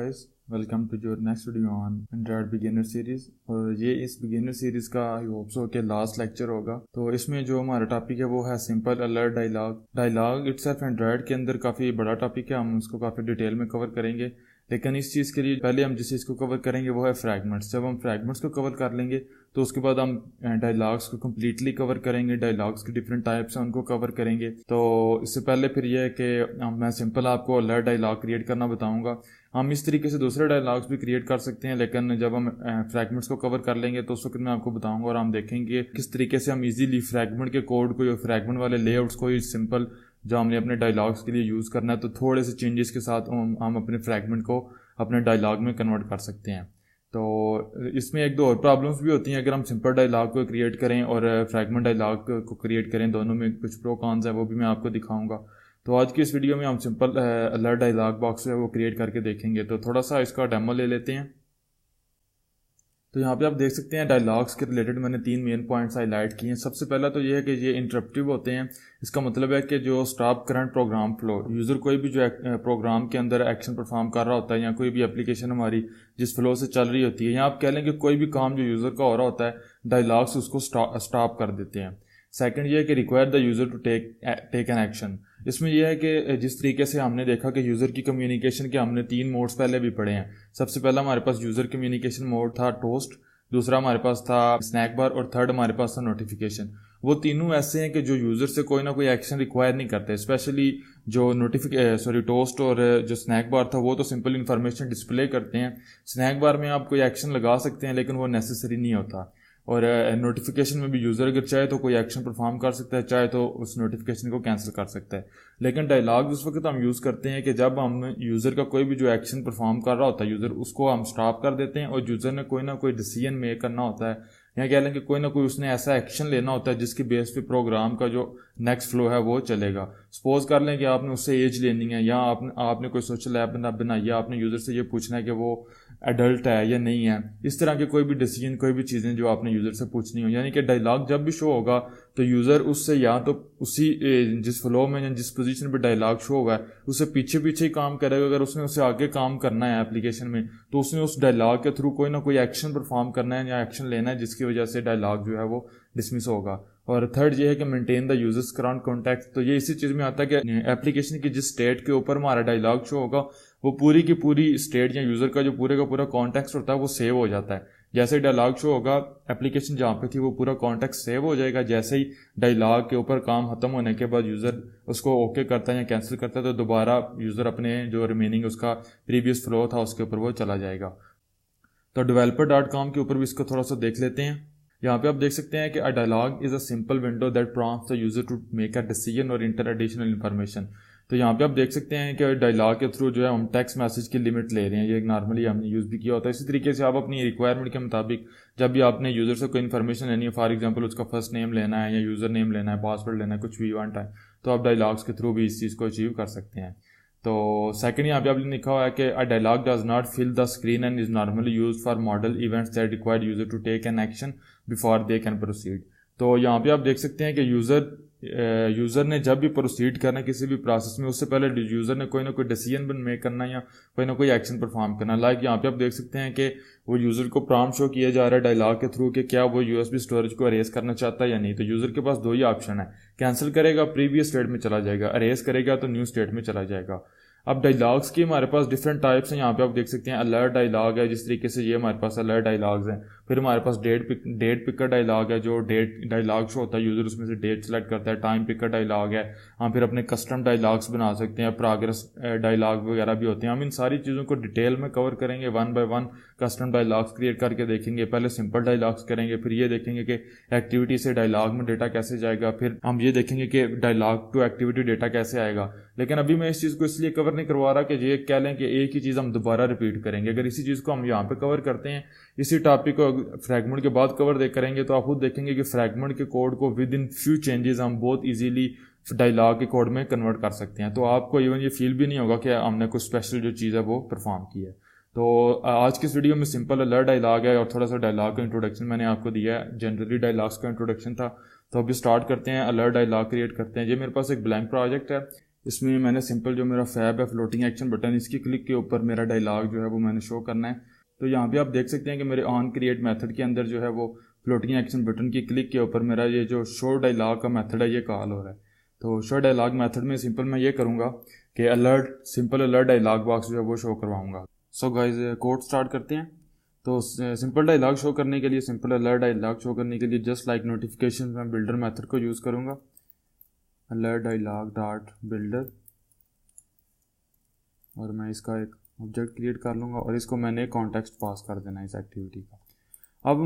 Guys, welcome to your next video on Android beginner series. और ये इस beginner series का आई होप सो के लास्ट लेक्चर होगा। तो इसमें जो हमारा टॉपिक है वो है simple alert dialog. Dialog itself Android के अंदर काफ़ी बड़ा टॉपिक है, हम उसको काफ़ी डिटेल में कवर करेंगे। लेकिन इस चीज़ के लिए पहले हम जिस चीज़ को कवर करेंगे वो है फ्रैगमेंट्स। जब हम फ्रैगमेंट्स को कवर कर लेंगे तो उसके बाद हम डायलॉग्स को कम्प्लीटली कवर करेंगे। डायलॉग्स की डिफरेंट टाइप्स हैं उनको कवर करेंगे। तो इससे पहले फिर यह है कि मैं सिंपल आपको अलर्ट डायलॉग क्रिएट करना बताऊंगा। हम इस तरीके से दूसरे डायलॉग्स भी क्रिएट कर सकते हैं, लेकिन जब हम फ्रैगमेंट्स को कवर कर लेंगे तो उस वक्त मैं आपको बताऊंगा और हम देखेंगे किस तरीके से हम इजीली फ्रैगमेंट के कोड को या फ्रैगमेंट वाले लेआउट्स को सिंपल जो हमने अपने डायलॉग्स के लिए यूज़ करना है तो थोड़े से चेंजेस के साथ हम अपने फ्रैगमेंट को अपने डायलॉग में कन्वर्ट कर सकते हैं। तो इसमें एक दो और प्रॉब्लम्स भी होती हैं अगर हम सिंपल डायलॉग को क्रिएट करें और फ्रैगमेंट डायलॉग को क्रिएट करें। दोनों में कुछ प्रो कॉन्स है, वो भी मैं आपको दिखाऊंगा। तो आज की इस वीडियो में हम सिंपल अलर्ट डायलॉग बॉक्स है वो क्रिएट करके देखेंगे। तो थोड़ा सा इसका डेमो ले लेते हैं। तो यहाँ पे आप देख सकते हैं डायलॉग्स के रिलेटेड मैंने 3 मेन पॉइंट्स हाईलाइट किए हैं। सबसे पहला तो ये है कि ये इंटरप्टिव होते हैं। इसका मतलब है कि जो stop current program flow, user कोई भी जो प्रोग्राम के अंदर एक्शन परफॉर्म कर रहा होता है या कोई भी एप्लीकेशन हमारी जिस फ्लो से चल रही होती है, या आप कह लें कि कोई भी काम जो यूज़र का हो रहा होता है, डायलॉग्स उसको स्टॉप कर देते हैं। सेकंड ये है कि require the user to take an action. इसमें यह है कि जिस तरीके से हमने देखा कि यूज़र की कम्युनिकेशन के हमने 3 मोड्स पहले भी पढ़े हैं। सबसे पहला हमारे पास यूज़र कम्युनिकेशन मोड था टोस्ट, दूसरा हमारे पास था स्नैक बार और थर्ड हमारे पास था नोटिफिकेशन। वो तीनों ऐसे हैं कि जो यूज़र से कोई ना कोई एक्शन रिक्वायर नहीं करते। स्पेशली जो टोस्ट और जो स्नैक बार था वो तो सिंपल इन्फॉर्मेशन डिस्प्ले करते हैं। स्नैक बार में आप कोई एक्शन लगा सकते हैं लेकिन वो नेसेसरी नहीं होता। और नोटिफिकेशन में भी यूज़र अगर चाहे तो कोई एक्शन परफॉर्म कर सकता है, चाहे तो उस नोटिफिकेशन को कैंसिल कर सकता है। लेकिन डायलॉग उस वक्त हम यूज़ करते हैं कि जब हम यूज़र का कोई भी जो एक्शन परफॉर्म कर रहा होता है यूज़र, उसको हम स्टॉप कर देते हैं और यूज़र ने कोई ना कोई डिसीजन मेक करना होता है या कह लें कि कोई ना कोई उसने ऐसा एक्शन लेना होता है जिसकी बेस पे प्रोग्राम का जो नेक्स्ट फ्लो है वो चलेगा। सपोज कर लें कि आपने उससे एज लेनी है या आपने कोई सोशल ऐप बनाई है, आपने यूज़र से ये पूछना है कि वो एडल्ट है या नहीं है। इस तरह के कोई भी डिसीजन, कोई भी चीज़ें जो आपने यूज़र से पूछनी हो, यानी कि डायलॉग जब भी शो होगा तो यूज़र उससे या तो उसी जिस फ्लो में या जिस पोजीशन पे डायलॉग शो हुआ है उससे पीछे पीछे ही काम करेगा। अगर उसने उससे आगे काम करना है एप्लीकेशन में तो उसने उस डायलॉग के थ्रू कोई ना कोई एक्शन परफॉर्म करना है या एक्शन लेना है जिसकी वजह से डायलॉग जो है वो डिसमिस होगा। और थर्ड ये है कि maintain the users current contact. तो ये इसी चीज़ में आता है कि एप्लीकेशन की जिस स्टेट के ऊपर हमारा डायलॉग शो होगा वो पूरी की पूरी स्टेट या यूज़र का जो पूरे का पूरा कॉन्टेक्स्ट होता है वो सेव हो जाता है। जैसे डायलॉग शो होगा एप्लीकेशन जहाँ पे थी वो पूरा कॉन्टेक्स्ट सेव हो जाएगा। जैसे ही डायलॉग के ऊपर काम खत्म होने के बाद यूज़र उसको ओके करता है या कैंसिल करता है तो दोबारा यूज़र अपने जो रिमेनिंग उसका प्रीवियस फ्लो था उसके ऊपर वो चला जाएगा। तो developer.com के ऊपर भी इसको थोड़ा सा देख लेते हैं। यहाँ पे आप देख सकते हैं कि a dialog is a simple window that prompts the user to make a decision और इंटर एडिशनल इन्फॉर्मेशन। तो यहाँ पे आप देख सकते हैं कि डायलॉग के थ्रू जो है हम टेक्स्ट मैसेज की लिमिट ले रहे हैं। ये नॉर्मली हमने यूज़ भी किया होता है। इसी तरीके से आप अपनी रिक्वायरमेंट के मुताबिक जब भी आपने यूज़र से कोई इन्फॉर्मेशन लेनी है, फॉर एग्जांपल उसका फर्स्ट नेम लेना है या यूज़र नेम लेना है, पासवर्ड लेना है, कुछ भी वांट है, तो आप डायलॉग्स के थ्रू भी इस चीज़ को अचीव कर सकते हैं। तो सेकंड यहाँ पे आपने लिखा हुआ है कि a dialog does not fill the screen and is normally use for modal events that require user to take an action before they can proceed. तो यहाँ पे आप देख सकते हैं कि यूज़र ने जब भी प्रोसीड करना किसी भी प्रोसेस में उससे पहले यूज़र ने कोई ना कोई डिसीजन मेक करना या कोई ना कोई एक्शन परफॉर्म करना। लाइक यहाँ पे आप देख सकते हैं कि वो यूज़र को प्रॉम्प्ट शो किया जा रहा है डायलॉग के थ्रू कि क्या वो यूएसबी स्टोरेज को अरेज करना चाहता है या नहीं। तो यूज़र के पास 2 ही ऑप्शन है, कैंसिल करेगा प्रीवियस स्टेट में चला जाएगा, अरेज करेगा तो न्यू स्टेट में चला जाएगा। अब डायलॉग्स की हमारे पास डिफरेंट टाइप्स हैं। यहाँ पे आप देख सकते हैं अलर्ट डायलॉग है, जिस तरीके से ये हमारे पास अलर्ट डायलॉग्स हैं। फिर हमारे पास डेट पिकर डायलॉग है, जो डेट डायलॉग शो होता है, यूजर उसमें से डेट सेलेक्ट करता है। टाइम पिकर डायलॉग है, हम फिर अपने कस्टम डायलॉग्स बना सकते हैं, प्रोग्रेस डायलॉग वगैरह भी होते हैं। हम इन सारी चीज़ों को डिटेल में कवर करेंगे, 1 बाय 1 कस्टम डायलॉग्स क्रिएट करके देखेंगे। पहले सिंपल डायलॉग्स करेंगे, फिर ये देखेंगे कि एक्टिविटी से डायलॉग में डेटा कैसे जाएगा, फिर हम ये देखेंगे कि डायलॉग टू एक्टिविटी डेटा कैसे आएगा। लेकिन अभी मैं इस चीज़ को इसलिए कवर नहीं करवा रहा कि ये कह लें कि एक ही चीज़ हम दोबारा रिपीट करेंगे। अगर इसी चीज़ को हम यहाँ पे कवर करते हैं, इसी टॉपिक को फ्रैगमेंट के बाद कवर करेंगे तो आप खुद देखेंगे कि फ्रैगमेंट के कोड को विद इन फ्यू चेंजेस हम बहुत इजीली डायलॉग के कोड में कन्वर्ट कर सकते हैं। तो आपको इवन ये फील भी नहीं होगा कि हमने कुछ स्पेशल जो चीज़ है वो परफॉर्म की है। तो आज की इस वीडियो में सिंपल अलर्ट डायलॉग है और थोड़ा सा डायलॉग का इंट्रोडक्शन मैंने आपको दिया है। जनरली डायलॉग्स का इंट्रोडक्शन था। तो अभी स्टार्ट करते हैं, अलर्ट डायलॉग क्रिएट करते हैं। ये मेरे पास एक ब्लैंक प्रोजेक्ट है, इसमें मैंने सिंपल जो मेरा फैब है फ्लोटिंग एक्शन बटन, इसकी क्लिक के ऊपर मेरा डायलॉग जो है वो मैंने शो करना है। तो यहाँ पे आप देख सकते हैं कि मेरे ऑन क्रिएट मेथड के अंदर जो है वो फ्लोटिंग एक्शन बटन की क्लिक के ऊपर मेरा ये जो शो डायलॉग का मेथड है ये कॉल हो रहा है। तो शो डायलॉग मेथड में सिंपल मैं ये करूँगा कि सिंपल अलर्ट डायलॉग बॉक्स जो है वो शो करवाऊँगा। सो गाइस कोड स्टार्ट करते हैं। तो सिंपल डायलॉग शो करने के लिए, सिंपल अलर्ट डायलॉग शो करने के लिए जस्ट लाइक नोटिफिकेशन मैं बिल्डर मेथड को यूज़ करूँगा। अलर्ट डायलॉग डॉट बिल्डर, और मैं इसका एक ऑब्जेक्ट क्रिएट कर लूँगा और इसको मैंने कॉन्टेक्स्ट पास कर देना है इस एक्टिविटी का। अब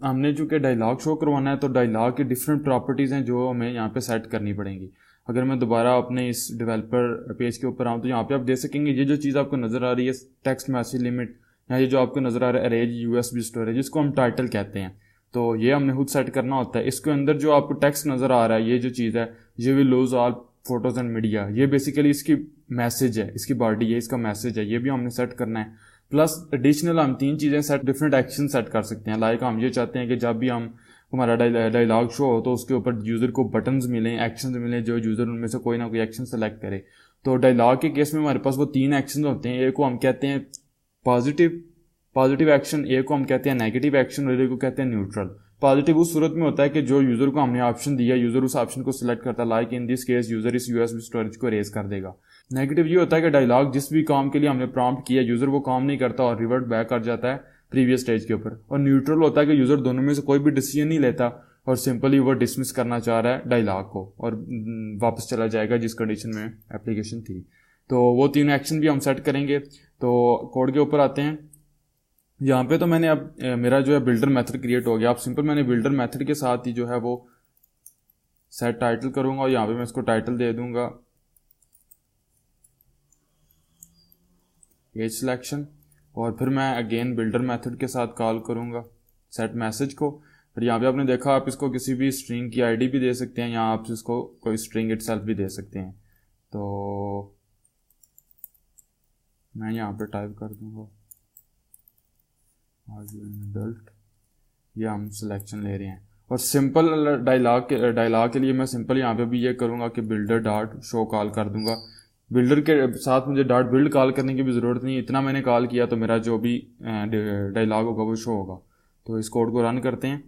हमने चूँकि डायलॉग शो करवाना है तो डायलॉग की डिफरेंट प्रॉपर्टीज़ हैं जो हमें यहाँ पे सेट करनी पड़ेंगी। अगर मैं दोबारा अपने इस डेवलपर पेज के ऊपर आऊँ तो यहाँ पे आप देख सकेंगे ये जो चीज़ आपको नज़र आ रही है टेक्स्ट मैसेज लिमिट, या ये जो आपको नज़र आ रहा है अरेंज यूएसबी स्टोरेज, जिसको हम टाइटल कहते हैं, तो ये हमने खुद सेट करना होता है। इसके अंदर जो आपको टेक्स्ट नज़र आ रहा है ये जो चीज़ है, ये will lose all photos and media, ये बेसिकली इसकी मैसेज है, इसकी बॉडी है, इसका मैसेज है, ये भी हमने सेट करना है। प्लस एडिशनल हम 3 चीज़ें सेट, डिफरेंट एक्शन सेट कर सकते हैं। लाइक हम ये चाहते हैं कि जब भी हमारा डायलॉग शो हो तो उसके ऊपर यूज़र को बटन्स मिलें, एक्शंस मिलें, जो यूज़र उनमें से कोई ना कोई एक्शन सेलेक्ट करे। तो डायलॉग के केस में हमारे पास वो 3 एक्शन होते हैं। एक को हम कहते हैं पॉजिटिव एक्शन, एक को हम कहते हैं नेगेटिव एक्शन और एक को कहते हैं न्यूट्रल। पॉजिटिव उस सूरत में होता है कि जो यूज़र को हमने ऑप्शन दिया, यूज़र उस ऑप्शन को सिलेक्ट करता है, like in this case user इस यूएसबी स्टोरेज को रेज कर देगा। नेगेटिव ये होता है कि डायलॉग जिस भी काम के लिए हमने प्रॉम्प्ट किया यूज़र वो काम नहीं करता और रिवर्ट बैक कर जाता है प्रीवियस स्टेज के ऊपर। और न्यूट्रल होता है कि यूज़र दोनों में से कोई भी डिसीजन नहीं लेता और सिंपली वो डिसमिस करना चाह रहा है डायलॉग को और वापस चला जाएगा जिस कंडीशन में एप्लीकेशन थी। तो वो 3 एक्शन भी हम सेट करेंगे। तो कोड के ऊपर आते हैं। यहाँ पे तो मैंने अब मेरा जो है बिल्डर मेथड क्रिएट हो गया। अब सिंपल मैंने बिल्डर मेथड के साथ ही जो है वो सेट टाइटल करूँगा और यहाँ पे मैं इसको टाइटल दे दूंगा एज सिलेक्शन, और फिर मैं अगेन बिल्डर मेथड के साथ कॉल करूँगा सेट मैसेज को। फिर यहाँ पे आपने देखा आप इसको किसी भी स्ट्रिंग की आईडी भी दे सकते हैं या आप इसको कोई स्ट्रिंग इटसेल्फ भी दे सकते हैं। तो मैं यहाँ पे टाइप कर दूंगा एडल्ट, ये हम सिलेक्शन ले रहे हैं। और सिंपल डायलॉग के लिए मैं सिंपल यहाँ पे भी ये करूँगा कि बिल्डर डॉट शो कॉल कर दूंगा। बिल्डर के साथ मुझे डॉट बिल्ड कॉल करने की भी ज़रूरत नहीं, इतना मैंने कॉल किया तो मेरा जो भी डायलॉग होगा वो शो होगा। तो इस कोड को रन करते हैं।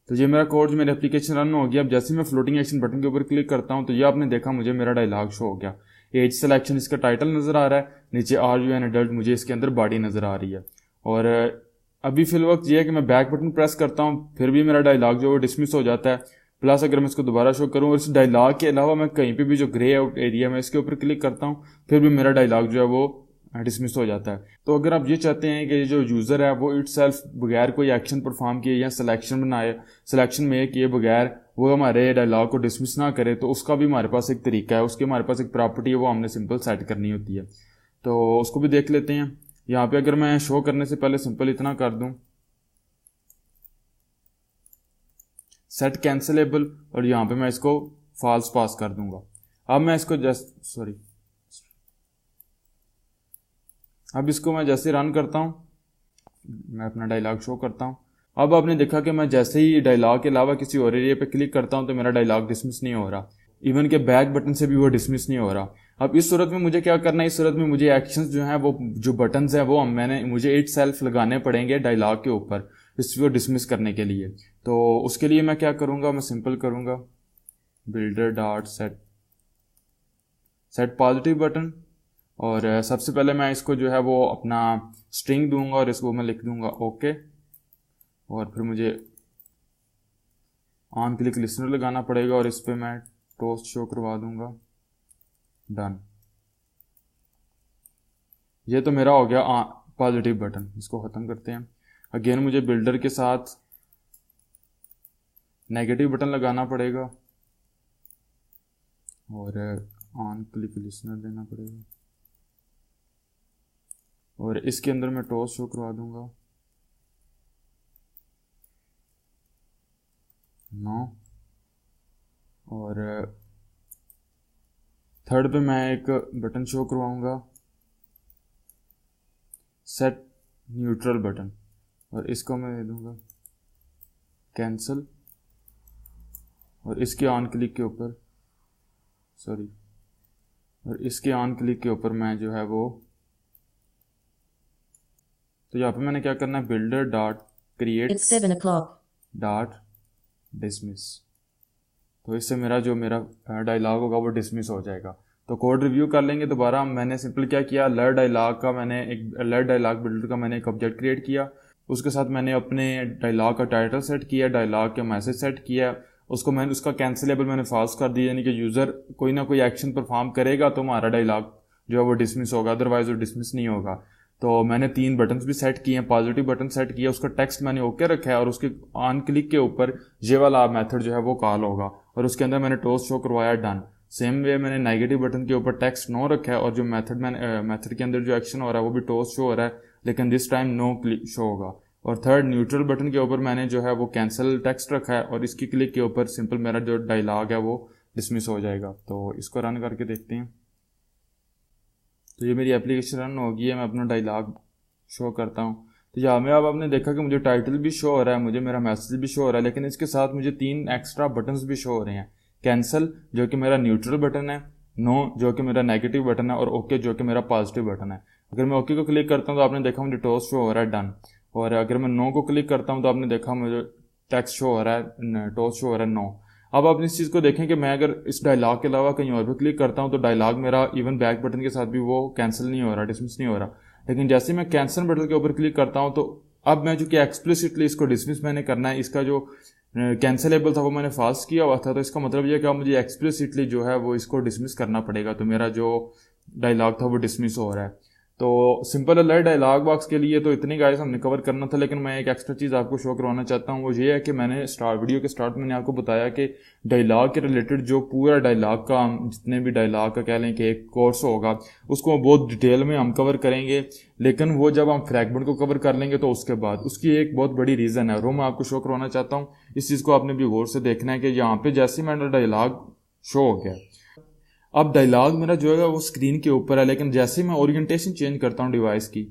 तो ये मेरा कोड जो मेरा एप्लीकेशन रन हो गया। अब जैसे मैं फ्लोटिंग एक्शन बटन के ऊपर क्लिक करता हूँ तो ये आपने देखा मुझे मेरा डायलॉग शो हो गया। एज सिलेक्शन इसका टाइटल नज़र आ रहा है, नीचे आर यू एन एडल्ट मुझे इसके अंदर बॉडी नज़र आ रही है। और अभी फिल वक्त ये है कि मैं बैक बटन प्रेस करता हूँ फिर भी मेरा डायलॉग जो है डिसमिस हो जाता है। प्लस अगर मैं इसको दोबारा शो करूँ और इस डायलॉग के अलावा मैं कहीं पे भी जो ग्रे आउट एरिया में इसके ऊपर क्लिक करता हूँ फिर भी मेरा डायलॉग जो है वो डिसमिस हो जाता है। तो अगर आप ये चाहते हैं कि जो यूज़र है वो इटसेल्फ बगैर कोई एक्शन परफॉर्म किए या सिलेक्शन बनाए, सिलेक्शन में किए बगैर वो हमारे डायलॉग को डिसमिस ना करे, तो उसका भी हमारे पास एक तरीका है, उसके हमारे पास एक प्रॉपर्टी है वो हमने सिंपल सेट करनी होती है। तो उसको भी देख लेते हैं। यहाँ पे अगर मैं शो करने से पहले सिंपल इतना कर दूं सेट कैंसिलेबल, और यहाँ पे मैं इसको फॉल्स पास कर दूंगा। अब मैं इसको अब इसको मैं जैसे रन करता हूँ, मैं अपना डायलॉग शो करता हूँ। अब आपने देखा कि मैं जैसे ही डायलॉग के अलावा किसी और एरिया पे क्लिक करता हूँ तो मेरा डायलॉग डिसमिस नहीं हो रहा, इवन के बैक बटन से भी वो डिसमिस नहीं हो रहा। अब इस सूरत में मुझे क्या करना है, इस सूरत में मुझे एक्शंस जो हैं वो जो बटन्स हैं वो मुझे इट सेल्फ लगाने पड़ेंगे डायलॉग के ऊपर इसको डिसमिस करने के लिए। तो उसके लिए मैं क्या करूँगा, मैं सिंपल करूँगा builder dot set positive button, और सबसे पहले मैं इसको जो है वो अपना स्ट्रिंग दूंगा और इसको मैं लिख दूंगा ओके, और फिर मुझे ऑन क्लिक लिसनर लगाना पड़ेगा और इस पे मैं टोस्ट शो करवा दूंगा डन। ये तो मेरा हो गया पॉजिटिव बटन। इसको ख़त्म करते हैं। अगेन मुझे बिल्डर के साथ नेगेटिव बटन लगाना पड़ेगा और ऑन क्लिक लिसनर देना पड़ेगा और इसके अंदर मैं टोस्ट शो करवा दूंगा नो, और थर्ड पे मैं एक बटन शो करवाऊंगा सेट न्यूट्रल बटन, और इसको मैं दे दूंगा कैंसिल, और इसके ऑन क्लिक के ऊपर और इसके ऑन क्लिक के ऊपर मैं जो है वो, तो यहाँ पे मैंने क्या करना है, builder dot create dot dismiss. तो इससे मेरा डायलॉग होगा वो डिसमिस हो जाएगा। तो कोड रिव्यू कर लेंगे दोबारा। मैंने सिंपल क्या किया, लर्न डायलॉग का मैंने एक लर्न डायलॉग बिल्डर का मैंने एक ऑब्जेक्ट क्रिएट किया, उसके साथ मैंने अपने डायलॉग का टाइटल सेट किया, डायलॉग का मैसेज सेट किया, उसका कैंसिलेबल मैंने फॉल्स कर दिया, यानी कि यूज़र कोई ना कोई एक्शन परफॉर्म करेगा तो हमारा डायलॉग जो है वो डिसमिस होगा, अदरवाइज वो डिसमिस नहीं होगा। तो मैंने 3 बटन्स भी सेट किए हैं, पॉजिटिव बटन सेट किया, उसका टेक्स्ट मैंने ओके रखा है और उसके ऑन क्लिक के ऊपर ये वाला मेथड जो है वो कॉल होगा और उसके अंदर मैंने टोस्ट शो करवाया डन। सेम वे मैंने नेगेटिव बटन के ऊपर टेक्स्ट नो रखा है और जो मेथड के अंदर जो एक्शन हो रहा है वो भी टोस्ट शो हो रहा है, लेकिन this time no click show होगा। और थर्ड न्यूट्रल बटन के ऊपर मैंने जो है वो कैंसिल टेक्स्ट रखा है और इसकी क्लिक के ऊपर सिंपल मेरा जो डायलॉग है वो डिसमिस हो जाएगा। तो इसको रन करके देखते हैं। तो ये मेरी एप्लीकेशन रन हो गई है, मैं अपना डायलॉग शो करता हूँ। तो यहाँ में अब आपने देखा कि मुझे टाइटल भी शो हो रहा है, मुझे मेरा मैसेज भी शो हो रहा है, लेकिन इसके साथ मुझे 3 एक्स्ट्रा बटन्स भी शो हो रहे हैं। कैंसिल जो कि मेरा न्यूट्रल बटन है, नो जो कि मेरा नेगेटिव बटन है और ओके जो कि मेरा पॉजिटिव बटन है। अगर मैं ओके को क्लिक करता हूँ तो आपने देखा मुझे टोस्ट शो हो रहा है डन, और अगर मैं नो को क्लिक करता हूँ तो आपने देखा मुझे टेक्स्ट शो हो रहा है, टोस्ट शो हो रहा है नो। अब आप इस चीज़ को देखें कि मैं अगर इस डायलॉग के अलावा कहीं और भी क्लिक करता हूँ तो डायलॉग मेरा इवन बैक बटन के साथ भी वो कैंसिल नहीं हो रहा, डिसमिस नहीं हो रहा। लेकिन जैसे मैं कैंसिल बटन के ऊपर क्लिक करता हूँ तो अब मैं जो कि एक्सप्लिसिटली इसको डिसमिस मैंने करना है, इसका जो कैंसिलेबल था वो मैंने फॉल्स किया हुआ था, तो इसका मतलब ये कि अब मुझे एक्सप्लिसिटली जो है वो इसको डिसमिस करना पड़ेगा। तो मेरा जो डायलॉग था वो डिसमिस हो रहा है। तो सिंपल अलर्ट डायलॉग बॉक्स के लिए तो इतनी गाइस हमने कवर करना था, लेकिन मैं एक एक्स्ट्रा चीज़ आपको शो करवाना चाहता हूँ। वो ये है कि मैंने वीडियो के स्टार्ट में मैंने आपको बताया कि डायलॉग के रिलेटेड जो पूरा डायलॉग का हम जितने भी डायलॉग का कह लें कि एक कोर्स होगा उसको बहुत डिटेल में हम कवर करेंगे, लेकिन वो जब हम फ्रैगमेंट को कवर कर लेंगे तो उसके बाद उसकी एक बहुत बड़ी रीज़न है, वो मैं आपको शो करवाना चाहता हूँ। इस चीज़ को आपने भी गौर से देखना है कि यहाँ पे जैसे ही मेरा डायलॉग शो हो गया, अब डायलॉग मेरा जो है वो स्क्रीन के ऊपर है, लेकिन जैसे ही मैं ओरिएंटेशन चेंज करता हूँ डिवाइस की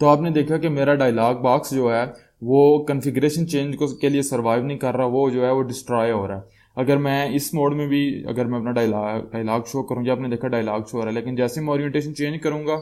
तो आपने देखा कि मेरा डायलॉग बॉक्स जो है वो कॉन्फ़िगरेशन चेंज के लिए सर्वाइव नहीं कर रहा, वो जो है वो डिस्ट्रॉय हो रहा है। अगर मैं इस मोड में भी अगर मैं अपना डायलॉग शो करूँगा, आपने देखा डायलॉग शो हो रहा है, लेकिन जैसे मैं ओरिएंटेशन चेंज करूँगा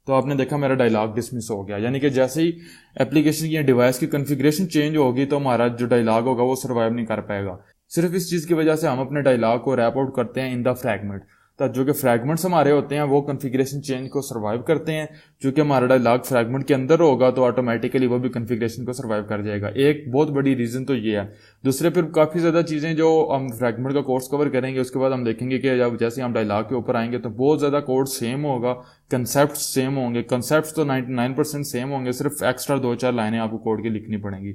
तो आपने देखा मेरा डायलॉग डिसमिस हो गया। यानी कि जैसे ही एप्लीकेशन या डिवाइस की कॉन्फ़िगरेशन चेंज होगी तो हमारा जो डायलॉग होगा वो सर्वाइव नहीं कर पाएगा। सिर्फ इस चीज़ की वजह से हम अपने डायलॉग को रैप आउट करते हैं इन द फ्रैगमेंट। तो जो कि फ्रैगमेंट्स हमारे होते हैं वो कॉन्फ़िगरेशन चेंज को सर्वाइव करते हैं। चूंकि हमारा डायलॉग फ्रैगमेंट के अंदर होगा तो ऑटोमेटिकली वो भी कॉन्फ़िगरेशन को सर्वाइव कर जाएगा। एक बहुत बड़ी रीज़न तो ये है। दूसरे फिर काफ़ी ज़्यादा चीज़ें जो हम फ्रैगमेंट का कोर्स कवर करेंगे उसके बाद हम देखेंगे कि जब जैसे हम डायलॉग के ऊपर आएंगे तो बहुत ज़्यादा कोड सेम होगा, कंसेप्ट सेम होंगे। कंसेप्ट तो 99% सेम होंगे, सिर्फ एक्स्ट्रा 2-4 लाइनें आपको कोड की लिखनी पड़ेंगी।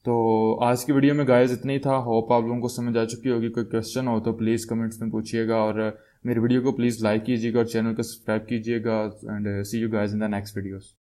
तो आज की वीडियो में गाइस इतना ही था। होप आप लोगों को समझ आ चुकी होगी। कोई क्वेश्चन हो तो प्लीज़ कमेंट्स में पूछिएगा और मेरी वीडियो को प्लीज़ लाइक कीजिएगा और चैनल को सब्सक्राइब कीजिएगा। And see you guys in the next videos.